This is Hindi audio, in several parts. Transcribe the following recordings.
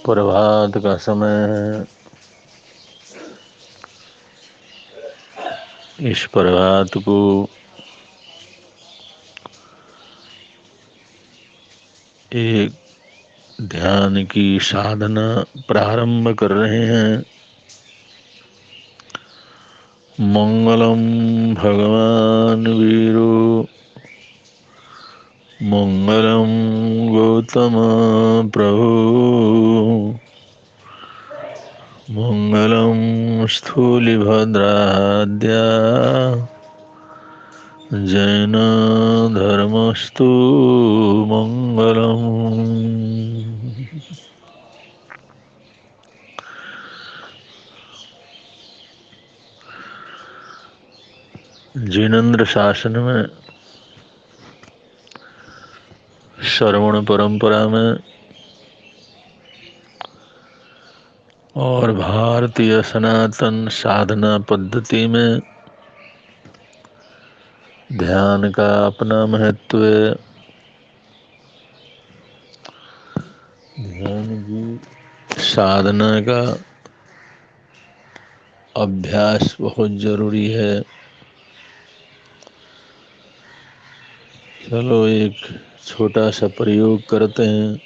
प्रभात का समय है। इस प्रभात को एक ध्यान की साधना प्रारंभ कर रहे हैं। मंगलम भगवान वीरो मंगलम गौतम प्रभु मंगलम स्थूलिभद्राद्या जैन धर्मस्तु मंगलम। जिनेंद्र शासन में श्रवण परंपरा में और भारतीय सनातन साधना पद्धति में ध्यान का अपना महत्व है। ध्यान की साधना का अभ्यास बहुत जरूरी है। चलो एक छोटा सा प्रयोग करते हैं।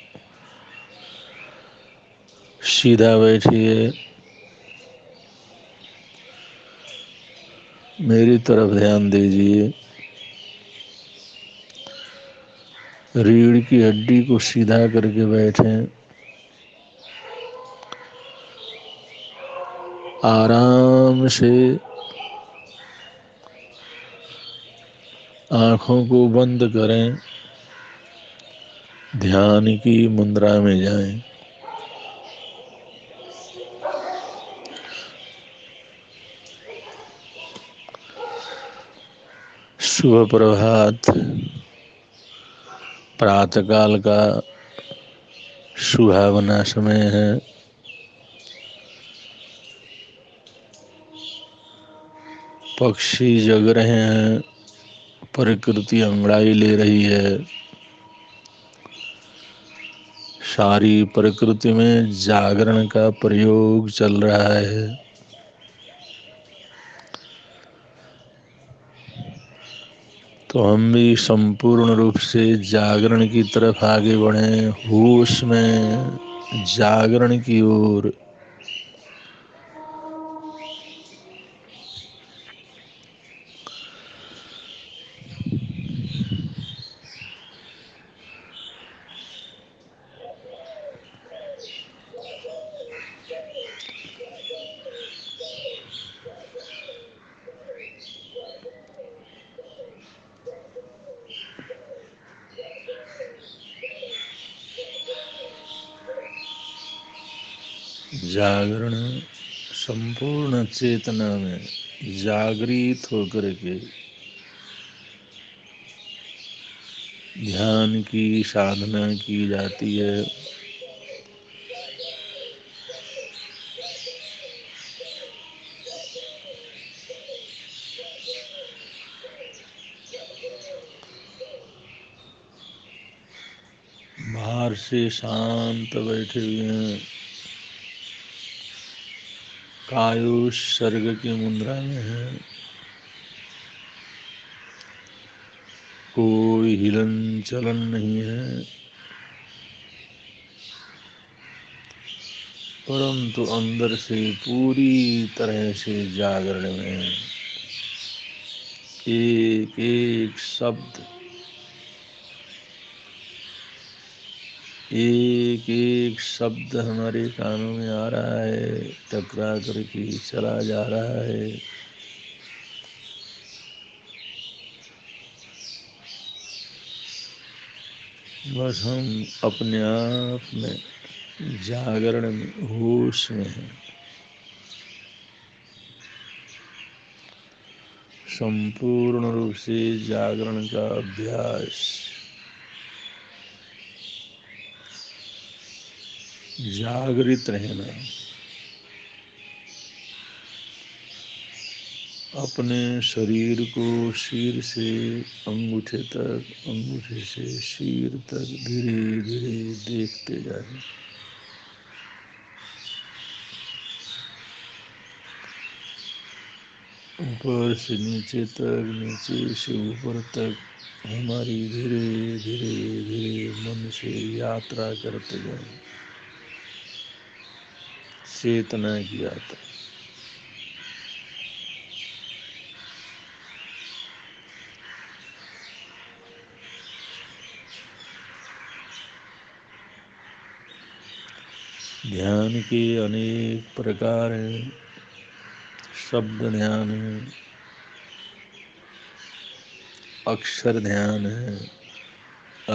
सीधा बैठिए, मेरी तरफ ध्यान दीजिए। रीढ़ की हड्डी को सीधा करके बैठें। आराम से आँखों को बंद करें, ध्यान की मुद्रा में जाएं। शुभ प्रभात। प्रातःकाल का सुहावना समय है। पक्षी जग रहे हैं, प्रकृति अंगड़ाई ले रही है। सारी प्रकृति में जागरण का प्रयोग चल रहा है। तो हम भी संपूर्ण रूप से जागरण की तरफ आगे बढ़े, होश में जागरण की ओर। जागरण संपूर्ण चेतना में जागृत होकर के ध्यान की साधना की जाती है। बाहर से शांत बैठे हुए हैं, कायोत्सर्ग की मुद्रा में है। कोई हिलन चलन नहीं है, परंतु अंदर से पूरी तरह से जागरण में एक एक शब्द, एक एक शब्द हमारे कानों में आ रहा है, टकरा करके चला जा रहा है। बस हम अपने आप में जागरण में, होश में हैं। संपूर्ण रूप से जागरण का अभ्यास, जागृत रहना, अपने शरीर को सिर से अंगूठे तक, अंगूठे से सिर तक धीरे धीरे देखते जाएं। ऊपर से नीचे तक, नीचे से ऊपर तक हमारी धीरे धीरे धीरे मन से यात्रा करते जाए, चेतना की यात्रा। ध्यान के अनेक प्रकार हैं। शब्द ध्यान है, अक्षर ध्यान है,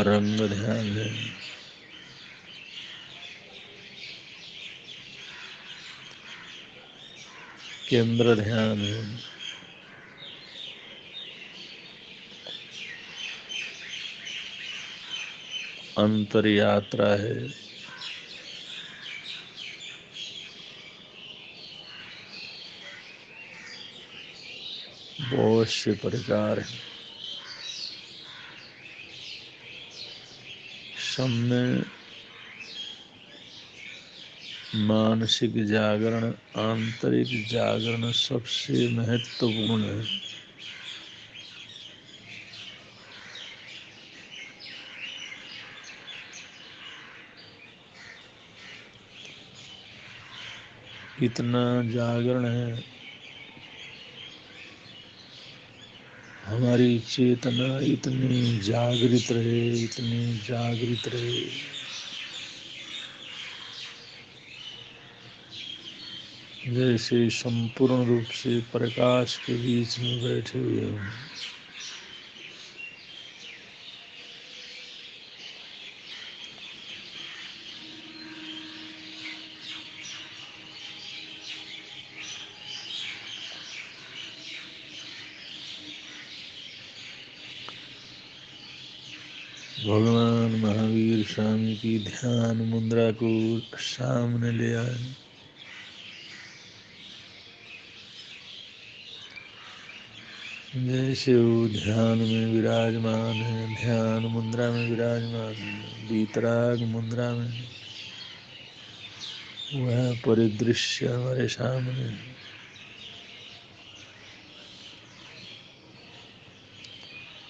रंग ध्यान है, केंद्र ध्यान है, अंतर यात्रा है, बहुत से प्रकार है। सब में मानसिक जागरण, आंतरिक जागरण सबसे महत्वपूर्ण है। इतना जागरण है, हमारी चेतना इतनी जागृत रहे, इतनी जागृत रहे, जैसे संपूर्ण रूप से प्रकाश के बीच में बैठे हुए हों। भगवान महावीर स्वामी की ध्यान मुद्रा को सामने ले आए। जैसे वो ध्यान में विराजमान है, ध्यान मुद्रा में विराजमान है, वीतराग मुद्रा में, वह परिदृश्य हमारे सामने है।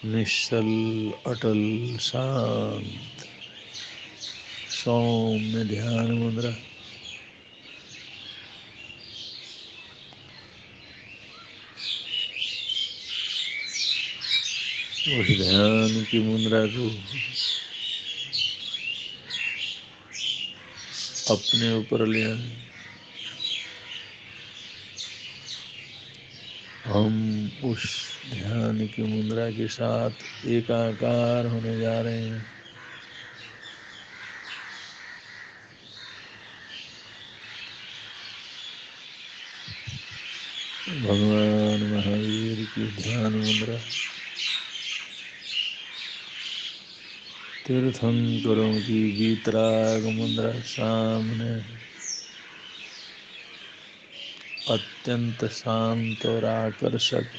निश्चल, अटल, शांत, सौम्य ध्यान मुद्रा। उस ध्यान की मुद्रा को अपने ऊपर ले आए। हम उस ध्यान की मुद्रा के साथ एकाकार होने जा रहे हैं। भगवान महावीर की ध्यान मुद्रा तीर्थंकरों की वीतराग मुद्रा सामने, अत्यंत शांत और आकर्षक।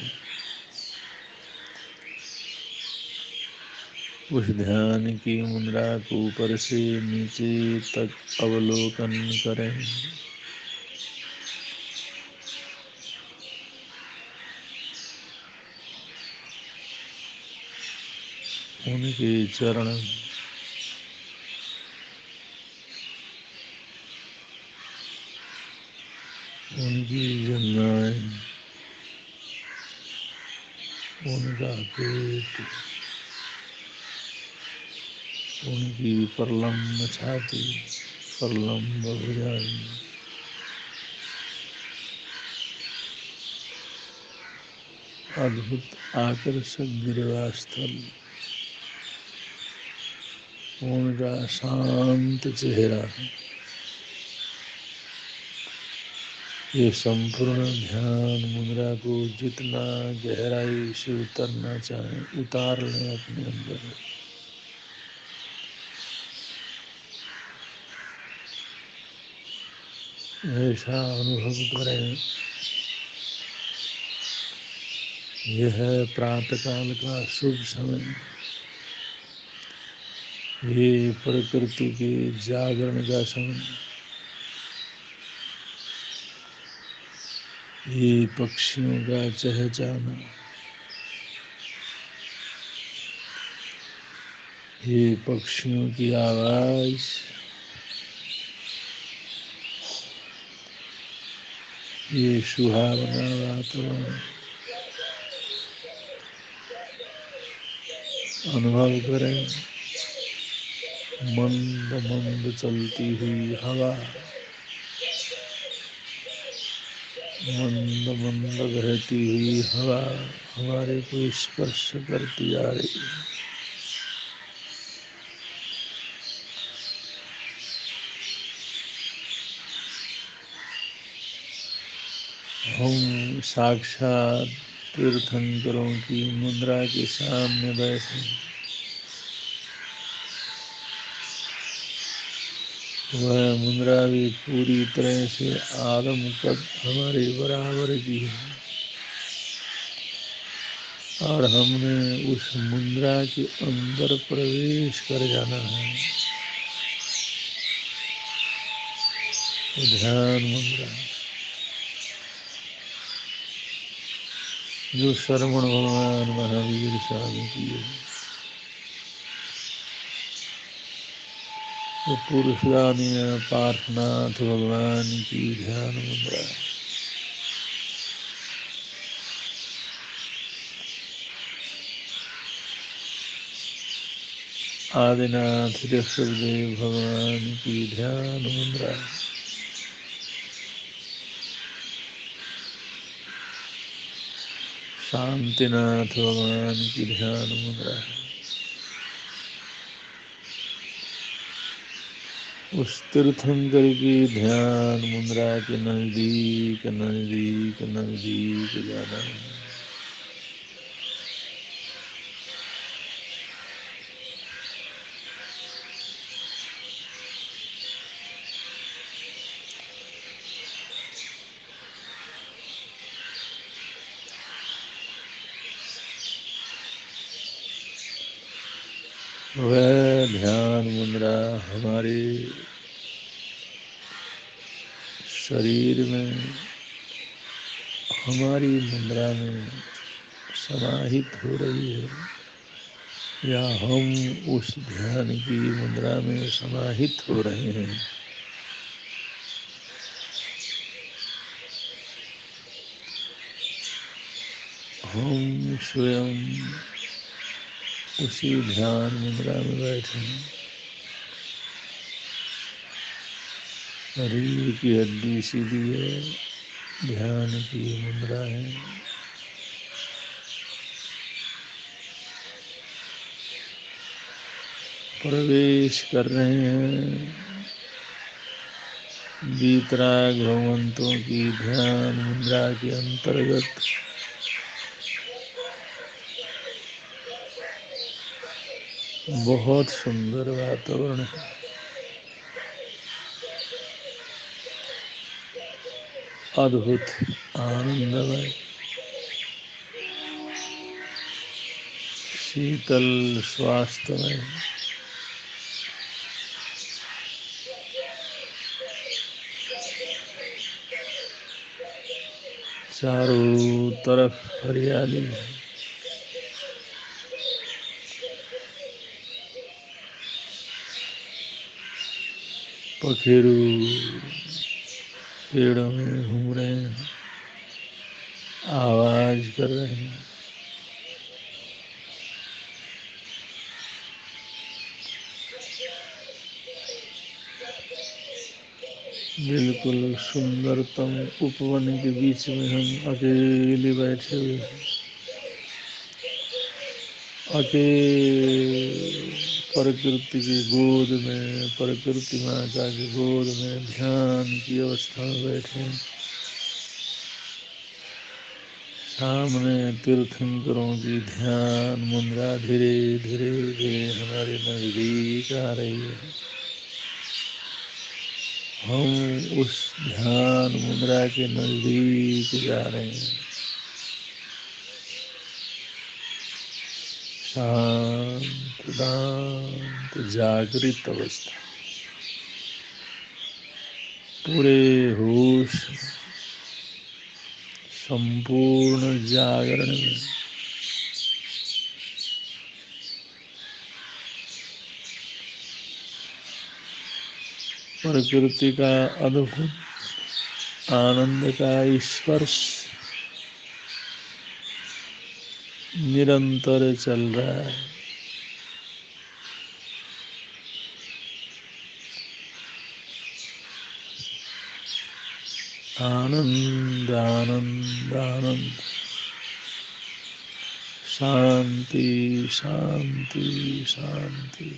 उस ध्यान की मुद्रा को ऊपर से नीचे तक अवलोकन करें। उनके चरण, उनकी जंघाएं, उनका पेट, उनकी प्रलम्ब छाती, प्रलम्ब भुजाएं, अद्भुत आकर्षक गिरिवास्थल, उनका शांत चेहरा। ये संपूर्ण ध्यान मुद्रा को जितना गहराई से उतरना चाहें उतार लें अपने अंदर। ऐसा अनुभव करें, यह प्रातःकाल का शुभ समय, ये प्रकृति के जागरण का समय। ये पक्षियों का चहचहाना, ये पक्षियों की आवाज, ये सुहावना वातावरण अनुभव करें। मंद मंद चलती हुई हवा, मंद मंद बहती हुई हवा हमारे को स्पर्श करती आ रही है। हम साक्षात तीर्थंकरों की मुद्रा के सामने बैठे, वह मुद्रा भी पूरी तरह से आदम कद हमारे बराबर की है, और हमने उस मुद्रा के अंदर प्रवेश कर जाना है। ध्यान मुद्रा जो श्रवण भगवान महावीर स्वामी की है, वो पुरुषगामी पार्थनाथ भगवान की ध्यान मुद्रा है। आदिनाथ ऋषभदेव भगवान की ध्यान मुद्रा है। शांतिनाथ भगवान की ध्यान मुद्रा है। उस तीर्थंकर की ध्यान मुद्रा के नजदीक नजदीक नजदीक जाना है। वह ध्यान मुद्रा हमारे शरीर में, हमारी मुद्रा में समाहित हो रही है, या हम उस ध्यान की मुद्रा में समाहित हो रहे हैं। हम स्वयं उसी ध्यान मुद्रा में बैठे हैं। रीढ़ की हड्डी सीधी है, ध्यान की मुद्रा है। प्रवेश कर रहे हैं वीतराग भगवंतों की ध्यान मुद्रा के अंतर्गत। बहुत सुंदर वातावरण है, अद्भुत आनंदमय, शीतल स्वास्थ्यमय, चारों तरफ हरियाली है। पखेरु पेड़ों में घूम रहे हैं, आवाज कर रहे हैं। बिल्कुल सुंदरतम उपवन के बीच में हम अकेले बैठे हुए हैं। अकेले प्रकृति की गोद में, प्रकृति माता की गोद में ध्यान की अवस्था में बैठे हैं। सामने तीर्थंकरों की ध्यान मुद्रा धीरे धीरे धीरे हमारे नजदीक आ रही है। हम उस ध्यान मुद्रा के नजदीक जा रहे हैं। शांत दांत जागृत अवस्था, पूरे होश, संपूर्ण जागरण में प्रकृति का अद्भुत आनंद का स्पर्श निरंतर चल रहा है। आनंद आनंद आनंद, शांति शांति शांति।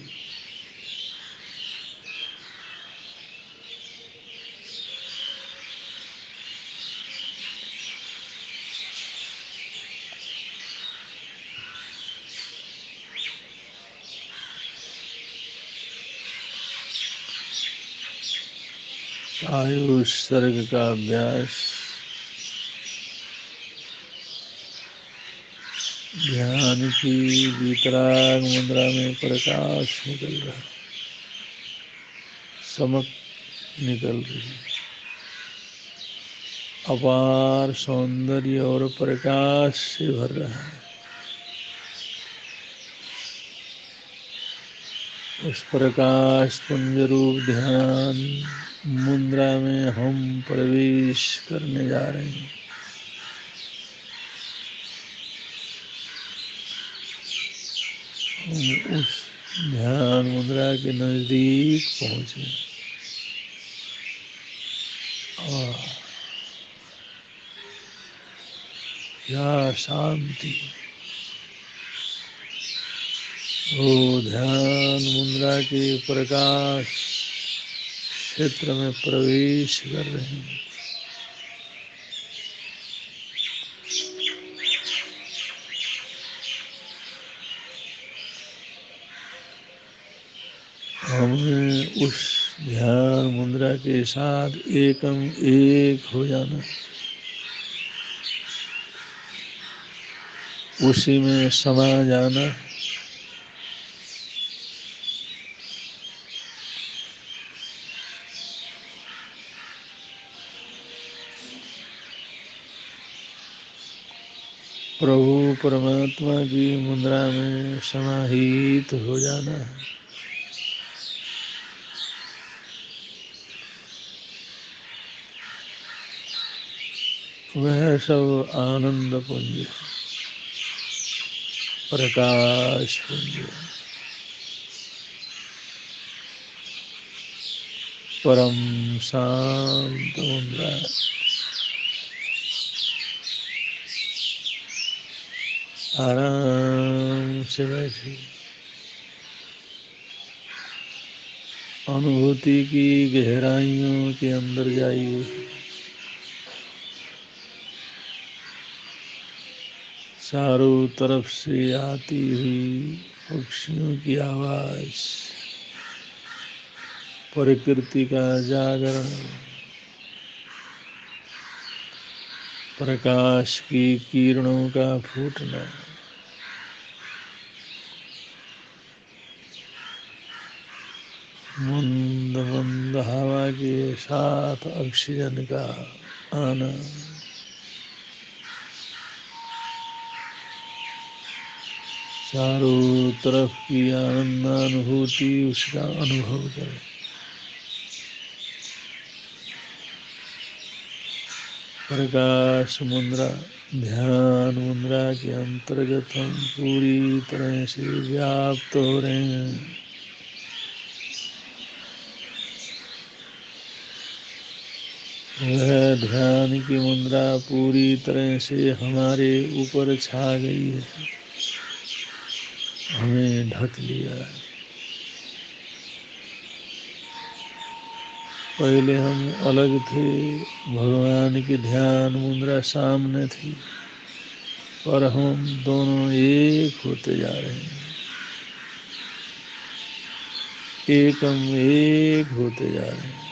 आयुष सर्ग का अभ्यास, ध्यान की वितराग मुद्रा में प्रकाश निकल रहा, चमक निकल रही, अपार सौंदर्य और प्रकाश से भर रहा है। उस प्रकाश पुंज रूप ध्यान मुद्रा में हम प्रवेश करने जा रहे हैं। हम उस ध्यान मुद्रा के नजदीक पहुंचे और क्या शांति! वो ध्यान मुद्रा के प्रकाश क्षेत्र में प्रवेश कर रहे हैं। हमें उस ध्यान मुद्रा के साथ एकम एक हो जाना, उसी में समा जाना। प्रभु परमात्मा की मुद्रा में समाहित हो जाना है। वह सब आनंद पुंज, प्रकाश पुंज, परम शांत मुद्रा आराम से बैठी, अनुभूति की गहराइयों के अंदर जाइए। चारों तरफ से आती हुई पक्षियों की आवाज, प्रकृति का जागरण, प्रकाश की किरणों का फूटना, मंद मंद हवा के साथ ऑक्सीजन का आना, चारों तरफ की आनंदानुभूति, उसका अनुभव करें। प्रकाश मुद्रा, ध्यान मुद्रा के अंतर्गत हम पूरी तरह से व्याप्त हो रहे हैं। वह ध्यान की मुद्रा पूरी तरह से हमारे ऊपर छा गई है, हमें ढक लिया है। पहले हम अलग थे, भगवान की ध्यान मुद्रा सामने थी, पर हम दोनों एक होते जा रहे हैं, एकम एक होते जा रहे हैं।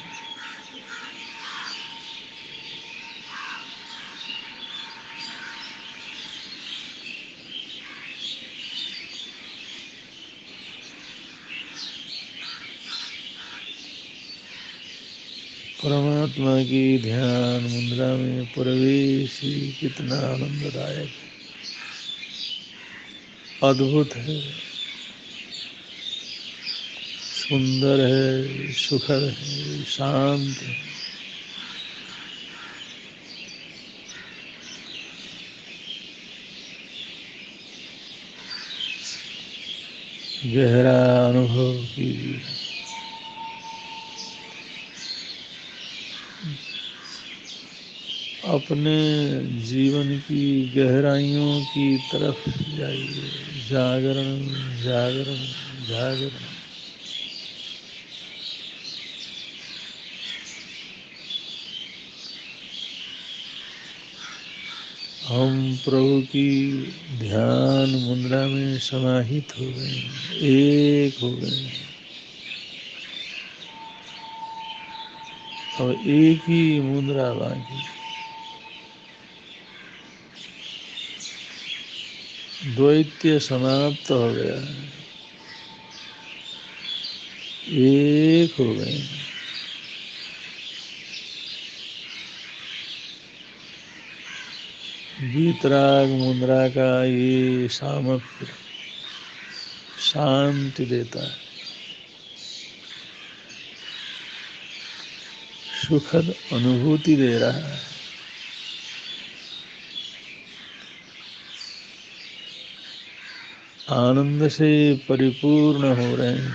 परमात्मा की ध्यान मुद्रा में प्रवेश ही कितना आनंददायक, अद्भुत है, सुंदर है, सुखद है, शांत है। गहरा अनुभव कीजिए। अपने जीवन की गहराइयों की तरफ जाइए। जागरण जागरण जागरण। हम प्रभु की ध्यान मुद्रा में समाहित हो गए, एक हो गए। अब एक ही मुद्रा बाकी, द्वैत्य समाप्त हो गया है, एक हो गए। वीतराग मुद्रा का ये सामर्थ्य शांति देता है, सुखद अनुभूति दे रहा है। आनंद से परिपूर्ण हो रहे हैं,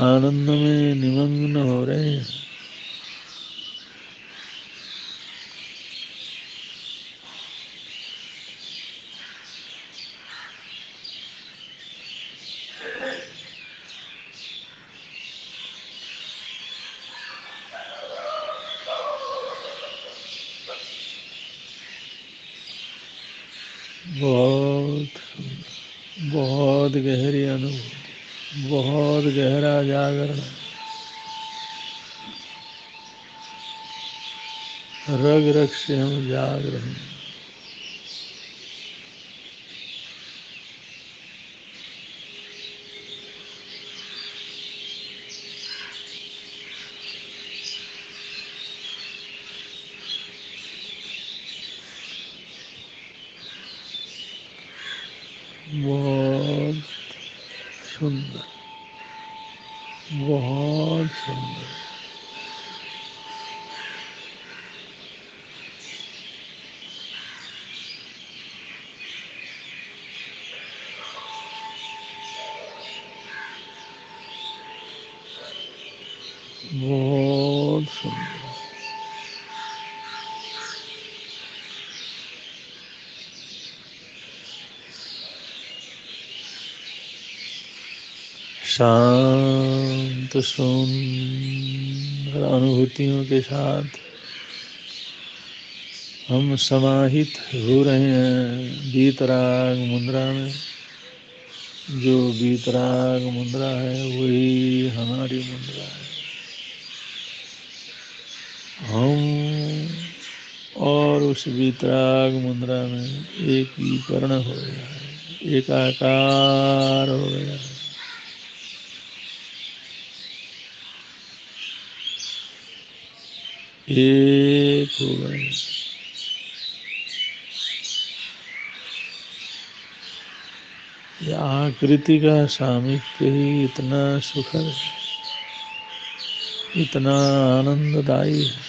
आनंद में निमग्न हो रहे हैं। बहुत बहुत गहरी अनुभूति, बहुत गहरा जागरण, रग रग से हम जाग रहे हैं। बहुत सुंदर, बहुत सुंदर। बहुत सुंदर। शांत सुंदर अनुभूतियों के साथ हम समाहित हो रहे हैं वीतराग मुद्रा में। जो वीतराग मुद्रा है वही हमारी मुद्रा है। हम और उस वीतराग मुद्रा में एकीकरण हो गया है, एकाकार हो गया है। एक हो गए। यह आकृति का सामीप्य ही इतना सुखद, इतना आनंददायी है।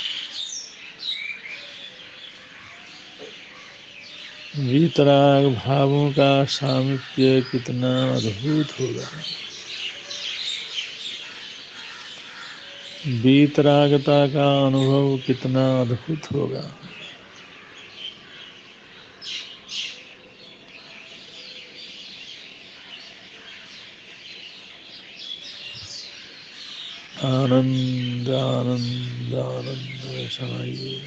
वीतराग भावों का सामीप्य कितना अद्भुत होगा। वीतरागता का अनुभव कितना अद्भुत होगा। आनंद आनंद आनंद समाइए।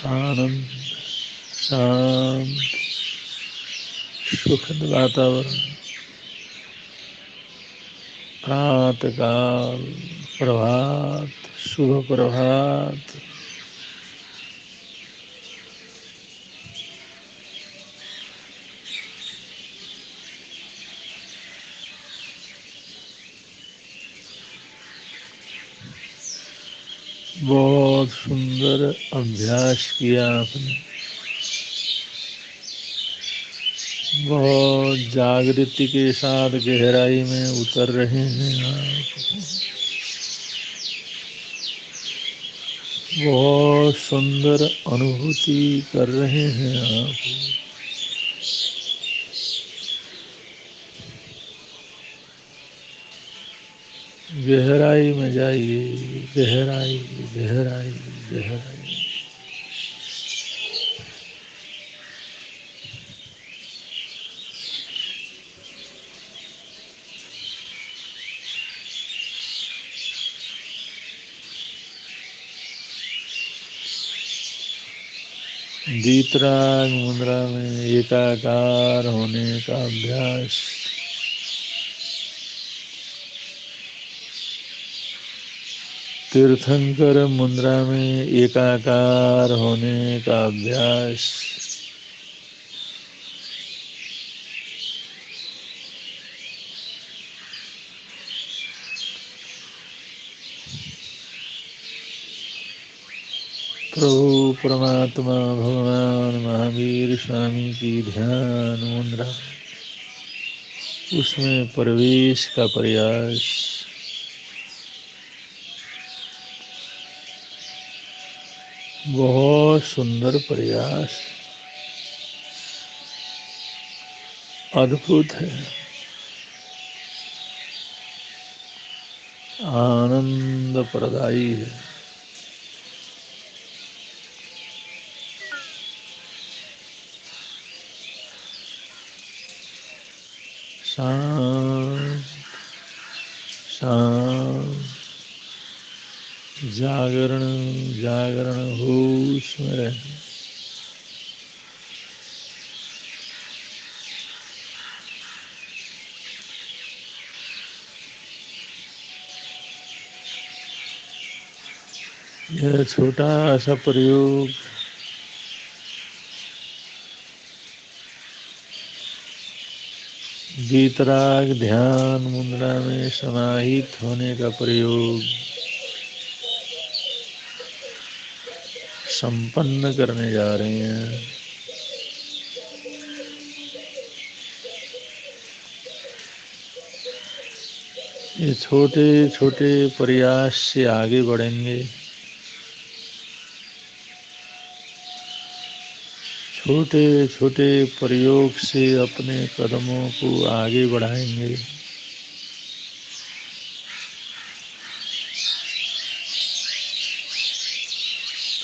आनंद, शांत, सुखद वातावरण। प्रातःकाल, प्रभात, शुभ प्रभात। बहुत सुंदर अभ्यास किया आपने। बहुत जागृति के साथ गहराई में उतर रहे हैं आप। बहुत सुंदर अनुभूति कर रहे हैं आप। गहराई में जाइए, गहराई गहराई गहराई। वीतराग मुद्रा में एकाकार होने का अभ्यास। तीर्थंकर मुद्रा में एकाकार होने का अभ्यास। प्रभु परमात्मा भगवान महावीर स्वामी की ध्यान मुद्रा, उसमें प्रवेश का प्रयास। बहुत सुंदर प्रयास, अद्भुत है, आनंद प्रदायी है। शांत शांत, जागरण जागरण होश में रहे। यह छोटा सा प्रयोग वीतराग ध्यान मुद्रा में समाहित होने का प्रयोग संपन्न करने जा रहे हैं। ये छोटे छोटे प्रयास से आगे बढ़ेंगे, छोटे छोटे प्रयोग से अपने कदमों को आगे बढ़ाएंगे।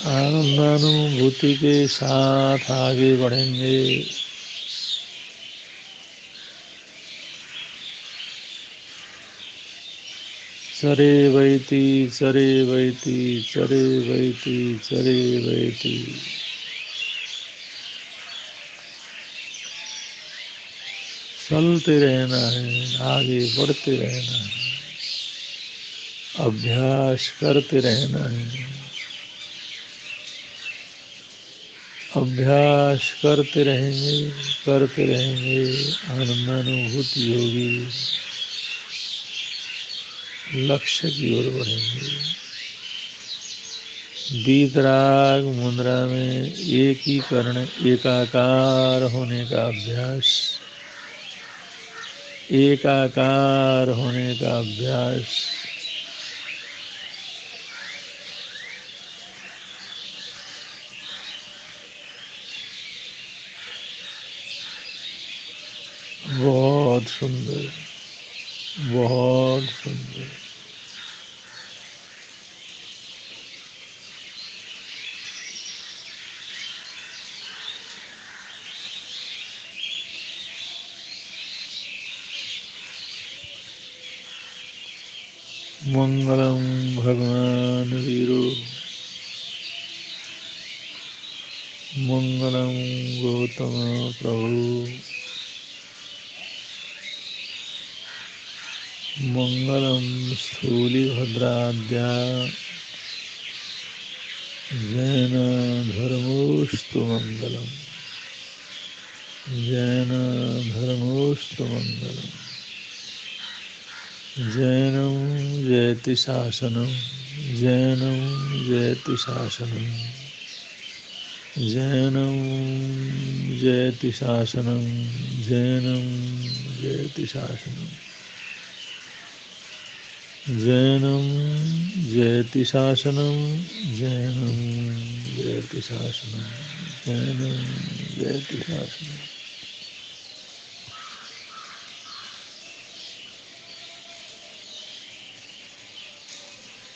आनंदानुभूति के साथ आगे बढ़ेंगे। चरे वैती चरे वैती चरे वैती चरे वैती। चलते रहना है, आगे बढ़ते रहना है, अभ्यास करते रहना है। अभ्यास करते रहेंगे, आनंदानुभूति होगी, लक्ष्य की ओर बढ़ेंगे। वीतराग मुद्रा में एकीकरण एकाकार होने का अभ्यास, एकाकार होने का अभ्यास। बहुत सुंदर, बहुत सुंदर। मंगलम भगवान वीरो, मंगलम गौतम प्रभु, मंगलम स्थूलिभद्राद्या, जैन धर्मोस्तु मंगलम, जैन धर्मोस्तु मंगलम। जैनम जयति शासनम, जैनं जयति शासनं, जैनं जयति शासनं, जैनं जयति शासनं, जैनं जयति शासनं, जैनं जयति शासनं, जैनं जयति शासनं।